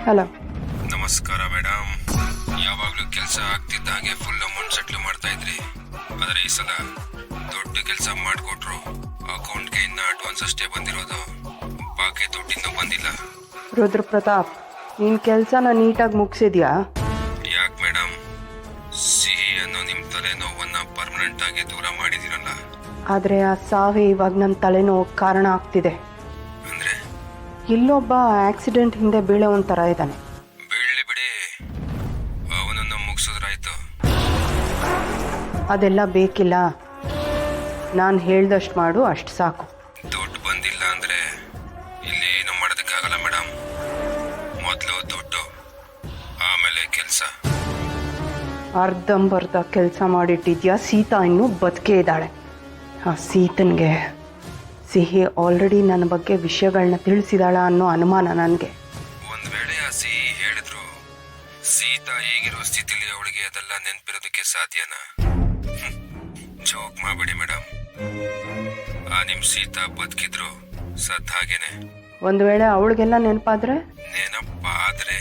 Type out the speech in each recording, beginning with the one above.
Hello. ನಮಸ್ಕಾರ madam. ಯಾವಾಗಲೂ ಕೆಲಸ ಆಗ್ತಿದ್ದ ಹಾಗೆ ಫುಲ್ ಅಮೌಂಟ್ ಸೆಟ್ಲ್ ಮಾಡ್ತಾ ಇದ್ರಿ. ಆದರೆ ಈ ಸಲ ದೊಡ್ಡ ಕೆಲಸ ಮಾಡಿಕೊಟ್ರು. ಅಕೌಂಟ್ಗೆ ಇನ್ನ ಅಡ್ವಾನ್ಸ್ ಅಷ್ಟೇ ಬಂದಿರೋದು, ಬಾಕಿ ದುಡ್ಡಿನ್ನೂ ಬಂದಿಲ್ಲ. ರುದ್ರ ಪ್ರತಾಪ್, ನಿನ್ನ ಕೆಲಸನ ನೀಟಾಗಿ ಮುಗಿಸಿದ್ಯಾ? ಯಾಕೆ ಮೇಡಮ್, ಸಿಹಿ ಅನ್ನೋ ನಿಮ್ಮ ತಲೆನೋವನ್ನ ಪರ್ಮನೆಂಟ್ ಆಗಿ ದೂರ ಮಾಡಿದಿರಲ್ಲ. ಆದರೆ ಆ ಸಾವೇ ಇವಾಗ ನನ್ನ ತಲೆನೋವು ಕಾರಣ ಆಗ್ತಿದೆ. ಅಂದ್ರೆ ಇಲ್ಲೊಬ್ಬ ಆಕ್ಸಿಡೆಂಟ್ ಹಿಂದೆ ಬೀಳೋ ಒಂಥರ ಇದ್ದಾನೆ. ಬೀಳಲಿ ಬಿಡಿ, ಅವನನ್ನು ಮುಗಿಸಿದ್ರಾಯ್ತು. ಅದೆಲ್ಲ ಬೇಕಿಲ್ಲ, ನಾನು ಹೇಳ್ದಷ್ಟು ಮಾಡು, ಅಷ್ಟು ಸಾಕು. ದುಡ್ಡು ಬಂದಿಲ್ಲ ಅಂದ್ರೆ ಇಲ್ಲಿ ಏನು ಮಾಡೋದಕ್ಕಾಗಲ್ಲ ಮೇಡಮ್. ಮೊದಲು ದುಡ್ಡು, ಆಮೇಲೆ ಕೆಲಸ. ಅರ್ಧಂಬರ್ಧ ಕೆಲಸ ಮಾಡಿಟ್ಟಿದ್ಯಾ. ಸೀತಾ ಇನ್ನೂ ಬದುಕೇ ಇದ್ದಾಳೆ. ಆ ಸೀತನ್ಗೆ ಸಿಹಿ ಆಲ್ರೆಡಿ ನನ್ನ ಬಗ್ಗೆ ವಿಷಯಗಳನ್ನ ತಿಳಿಸಿದಾಳ ಅನ್ನೋ ಅನುಮಾನ ನನಗೆ. ಒಂದ್ ವೇಳೆ ಆ ಸಿಹಿ ಹೇಳಿದ್ರು ಸೀತಾ ಈಗಿರೋ ಸ್ಥಿತಿಲಿ ಅವಳಿಗೆ ಅದೆಲ್ಲ ನೆನ್ಪಿರೋದಕ್ಕೆ ಸಾಧ್ಯನಾ? ಜೋಕ್ ಮಾಡಬೇಡಿ ಮೇಡಮ್. ಆ ನಿಮ್ ಸೀತಾ ಬದುಕಿದ್ರು ಸತ್ ಹಾಗೇನೆ. ಒಂದು ವೇಳೆ ಅವಳಿಗೆಲ್ಲ ನೆನಪಾದ್ರೆ? ನೆನಪ ಆದ್ರೆ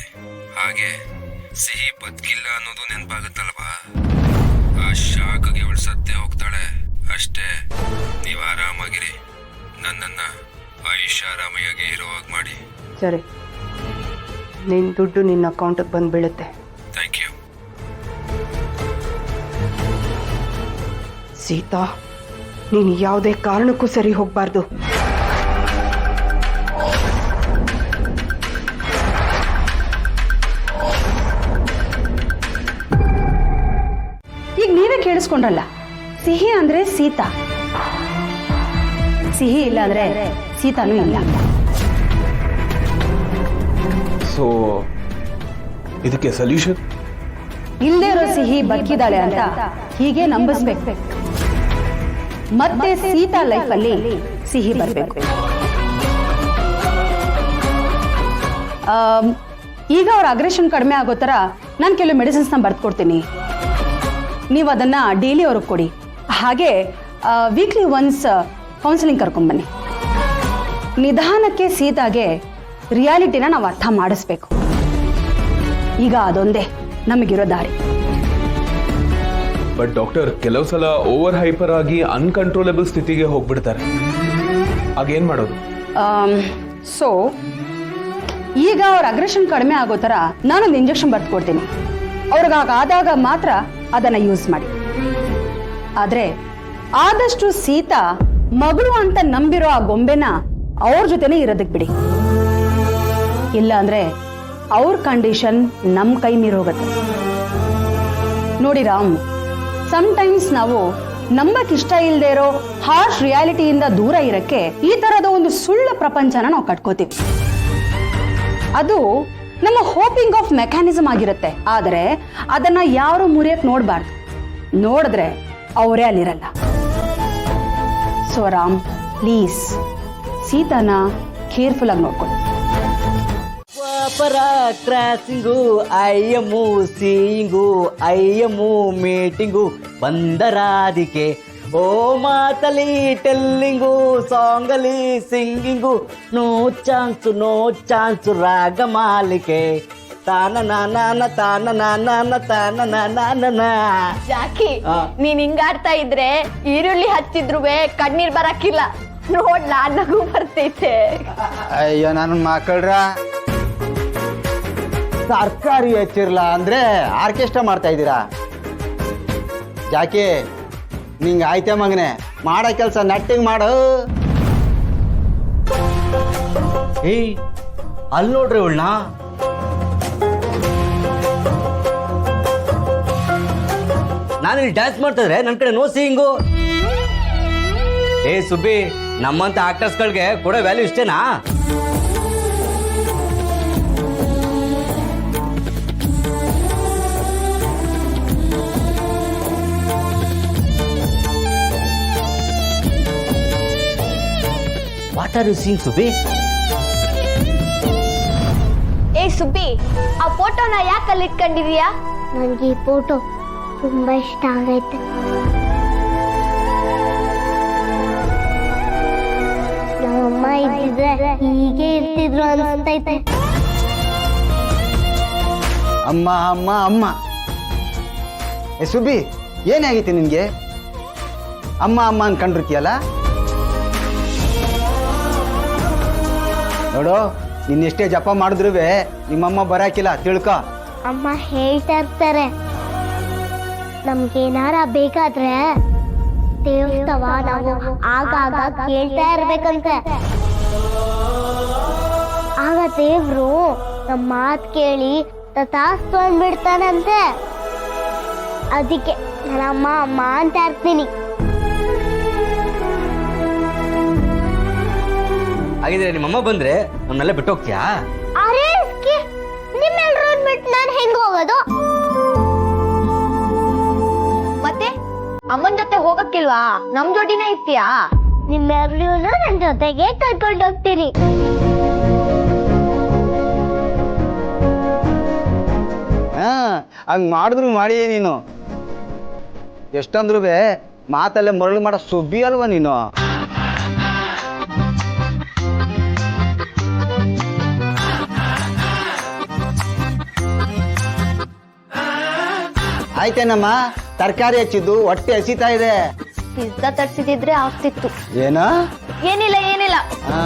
ಹಾಗೆ ಸಿಹಿ ಬದುಕಿಲ್ಲ ಅನ್ನೋದು ನೆನಪಾಗುತ್ತಲ್ವಾ? ಆ ಶಾಕ್ಗೆ ಅವಳು ಸತ್ತೇ ಹೋಗ್ತಾಳೆ ಅಷ್ಟೇ. ನೀವು ಆರಾಮಾಗಿರಿ, ನನ್ನನ್ನ ಐಷಾರಾಮಿಯಾಗಿ ಇರುವಾಗ ಮಾಡಿ. ಸರಿ, ನಿನ್ನ ದುಡ್ಡು ನಿನ್ನ ಅಕೌಂಟಿಗೆ ಬಂದು ಬೀಳುತ್ತೆ. Thank you. ಸೀತಾ, ನೀನು ಯಾವುದೇ ಕಾರಣಕ್ಕೂ ಸರಿ ಹೋಗಬಾರ್ದು. ಈಗ ನೀವೇ ಕೇಳಿಸ್ಕೊಂಡ್ರಲ್ಲ, ಸಿಹಿ ಅಂದ್ರೆ ಸೀತಾ, ಸಿಹಿ ಇಲ್ಲ ಅಂದ್ರೆ ಸೀತಾನೂ ಇಲ್ಲ. ಸೊ ಇದಕ್ಕೆ ಸೊಲ್ಯೂಷನ್? ಇಲ್ಲದೇ ಇರೋ ಸಿಹಿ ಬದುಕಿದಾಳೆ ಅಂತ ಹೀಗೆ ನಂಬಿಸ್ಬೇಕು. ಮತ್ತೆ ಸೀತಾ ಲೈಫಲ್ಲಿ ಸಿಹಿ ಬರಬೇಕು. ಈಗ ಅವ್ರ ಅಗ್ರೆಷನ್ ಕಡಿಮೆ ಆಗೋ ಥರ ನಾನು ಕೆಲವು ಮೆಡಿಸಿನ್ಸ್ನ ಬರ್ದ್ಕೊಡ್ತೀನಿ. ನೀವು ಅದನ್ನ ಡೈಲಿ ಅವ್ರಿಗೆ ಕೊಡಿ. ಹಾಗೆ ವೀಕ್ಲಿ ಒನ್ಸ್ ಕೌನ್ಸಿಲಿಂಗ್ ಕರ್ಕೊಂಡ್ಬನ್ನಿ. ನಿಧಾನಕ್ಕೆ ಸೀತಾಗೆ ರಿಯಾಲಿಟಿನ ನಾವು ಅರ್ಥ ಮಾಡಿಸ್ಬೇಕು. ಈಗ ಅದೊಂದೇ ನಮಗಿರೋ ದಾರಿ. ಬಟ್ ಡಾಕ್ಟರ್, ಕೆಲವು ಸಲ ಓವರ್ ಹೈಪರ್ ಆಗಿ ಅನ್ಕಂಟ್ರೋಲಬಲ್ ಸ್ಥಿತಿಗೆ ಹೋಗ್ಬಿಡ್ತಾರೆ. ಆಗೇನ್ ಮಾಡೋದು? ಸೊ ಈಗ ಅವ್ರ ಅಗ್ರೆಷನ್ ಕಡಿಮೆ ಆಗೋ ಥರ ನಾನೊಂದು ಇಂಜೆಕ್ಷನ್ ಬರ್ದ್ಕೊಡ್ತೀನಿ. ಅವ್ರಿಗಾದಾಗ ಮಾತ್ರ ಅದನ್ನ ಯೂಸ್ ಮಾಡಿ. ಆದ್ರೆ ಆದಷ್ಟು ಸೀತಾ ಮಗಳು ಅಂತ ನಂಬಿರೋ ಆ ಗೊಂಬೆನ ಅವ್ರ ಜೊತೆನೇ ಇರೋದಕ್ಕೆ ಬಿಡಿ. ಇಲ್ಲ ಅಂದ್ರೆ ಅವ್ರ ಕಂಡೀಷನ್ ನಮ್ಮ ಕೈ ಮೀರೋಗುತ್ತೆ. ನೋಡಿ ರಾಮ್, ಸಮ್ಟೈಮ್ಸ್ ನಾವು ನಂಬಕ್ ಇಷ್ಟ ಇಲ್ಲದೆ ಇರೋ ಹಾರ್ಶ್ ರಿಯಾಲಿಟಿಯಿಂದ ದೂರ ಇರಕ್ಕೆ ಈ ತರದ ಒಂದು ಸುಳ್ಳು ಪ್ರಪಂಚನ ನಾವು ಕಟ್ಕೋತೀವಿ. ಅದು ನಮ್ಮ ಹೋಪಿಂಗ್ ಆಫ್ ಮೆಕ್ಯಾನಿಸಮ್ ಆಗಿರುತ್ತೆ. ಆದರೆ ಅದನ್ನ ಯಾರು ಮುರಿಯಕ್ ನೋಡ್ಬಾರ್ದು. ನೋಡಿದ್ರೆ ಅವರೇ ಅಲ್ಲಿರಲ್ಲ. ಸೊ ರಾಮ್, ಪ್ಲೀಸ್ ಸೀತಾನ ಕೇರ್ಫುಲ್ ಆಗಿ ನೋಡ್ಕೊಳ್ಳಿ. ಕ್ರಾಸಿಂಗು, ಅಯ್ಯಮ್ಮು ಸೀಯಿಂಗು, ಅಯ್ಯಮ್ಮು ಮೀಟಿಂಗು, ಬಂದರಾದಿಕೆ ಓ ಮಾತಲಿ ಟೆಲ್ಲಿಂಗು, ಸಾಂಗಲಿ ಸಿಂಗಿಂಗು, ನೋ ಚಾನ್ಸು ರಾಗ ಮಾಲಿಕೆ, ತಾನ ನಾನ ತಾನ ನಾನ ತಾನ ನಾನ. ಜಾಕಿ, ನೀನ್ ಹಿಂಗಾಡ್ತಾ ಇದ್ರೆ ಈರುಳ್ಳಿ ಹಚ್ಚಿದ್ರು ಕಣ್ಣೀರ್ ಬರಕ್ಕಿಲ್ಲ. ನೋಡ್ ನನಗೂ ಬರ್ತೈತೆ. ಅಯ್ಯೋ ನನ್ನ ಮಕ್ಕಳ್ರ, ತರಕಾರಿ ಹೆಚ್ಚಿರ್ಲ ಅಂದ್ರೆ ಆರ್ಕೆಸ್ಟ್ರಾ ಮಾಡ್ತಾ ಇದ್ದೀರಾ? ಜಾಕಿ, ನಿಂಗೆ ಆಯ್ತೆ ಮಗನೆ, ಮಾಡೋ ಕೆಲಸ ನಟ್ಟಿಂಗ್ ಮಾಡು. ಏಯ್, ಅಲ್ಲಿ ನೋಡ್ರಿ ಉಳ್ಳ, ನಾನಿಲ್ಲಿ ಡ್ಯಾನ್ಸ್ ಮಾಡ್ತಿದ್ರೆ ನನ್ನ ಕಡೆ ನೋ ಸೀಯಿಂಗು. ಏ ಸುಬ್ಬಿ, ನಮ್ಮಂತ ಆಕ್ಟರ್ಸ್ಗಳಿಗೆ ಕೊಡೋ ವ್ಯಾಲ್ಯೂ ಇಷ್ಟೇನಾ? What are you seeing Subbi? ಏ ಸುಬ್ಬಿ, ಆ ಫೋಟೋನ ಯಾಕೆ ಅಲ್ಲಿ ಇಟ್ಕೊಂಡಿದೀಯಾ? ನನಗೆ ಈ ಫೋಟೋ ತುಂಬಾ ಇಷ್ಟ ಆಗೈತೆ. ನಮ್ಮಮ್ಮ ಇದ್ದಿದ್ರೆ ಹೀಗೆ ಇರ್ತಿದ್ರು ಅನ್ಸ್ತೈತೆ. ಅಮ್ಮ ಅಮ್ಮ ಅಮ್ಮ. ಏ ಸುಬ್ಬಿ, ಏನಾಗೈತಿ ನಿನ್ಗೆ? ಅಮ್ಮ ಅಮ್ಮ ಅನ್ಕೊಂಡಿರ್ತೀಯಲ್ಲ. ನೋಡು, ನಿನ್ನ ಎಷ್ಟೇ ಜಪ ಮಾಡಿದ್ರು ನಿಮ್ಮಮ್ಮ ಬರಾಕಿಲ್ಲ, ತಿಳ್ಕೊ. ಅಮ್ಮ ಹೇಳ್ತಾ ಇರ್ತಾರೆ, ನಮ್ಗೇನಾರ ಬೇಕಾದ್ರೆ ದೇವಸ್ಥವ ನಾವು ಆಗಾಗ ಕೇಳ್ತಾ ಇರ್ಬೇಕಂತೆ. ಆಗ ದೇವ್ರು ನಮ್ಮ ಮಾತು ಕೇಳಿ ತಥಾಸ್ತು ಅಂದ್ಬಿಡ್ತಾನಂತೆ. ಅದಕ್ಕೆ ನಾನು ಅಮ್ಮ ಅಮ್ಮ ಅಂತ ಇರ್ತೀನಿ. ಹಾಗಿದ್ರೆ ನಿಮ್ಮಮ್ಮ ಬಂದ್ರೆ ನಮ್ಮನ್ನೆಲ್ಲ ಬಿಟ್ಟು ಹೋಗ್ತೀಯಾ? ಅರೆ ನಿಮ್ಮೆಲ್ರೂ ಬಿಟ್ಟು ನಾನು ಹೆಂಗ್ ಹೋಗೋದು? ಮತ್ತೆ ಅಮ್ಮನ್ ಜೊತೆ ಹೋಗಕ್ಕಿಲ್ವಾ? ನಮ್ ಜೋಡಿನೇ ಇರ್ತೀಯಾ? ನಿಮ್ಮೆಲ್ರೂ ನನ್ನ ಜೊತೆಗೆ ಕರ್ಕೊಂಡು ಹೋಗ್ತೀನಿ. ಹಂಗ್ ಮಾಡಿದ್ರು ಮಾಡಿ ನೀನು. ಎಷ್ಟಂದ್ರು ಮಾತಲ್ಲೇ ಮರಳು ಮಾಡೋ ಸುಬ್ಬಿ ಅಲ್ವಾ ನೀನು? ಆಯ್ತೇನಮ್ಮ, ತರಕಾರಿ ಹೆಚ್ಚಿದ್ದು ಹೊಟ್ಟೆ ಹಸಿತಾ ಇದೆ. ಪಿಜ್ಜಾ ತರ್ಸಿದಿದ್ರೆ ಆಗ್ತಿತ್ತು. ಏನ? ಏನಿಲ್ಲ ಏನಿಲ್ಲ. ಹಾ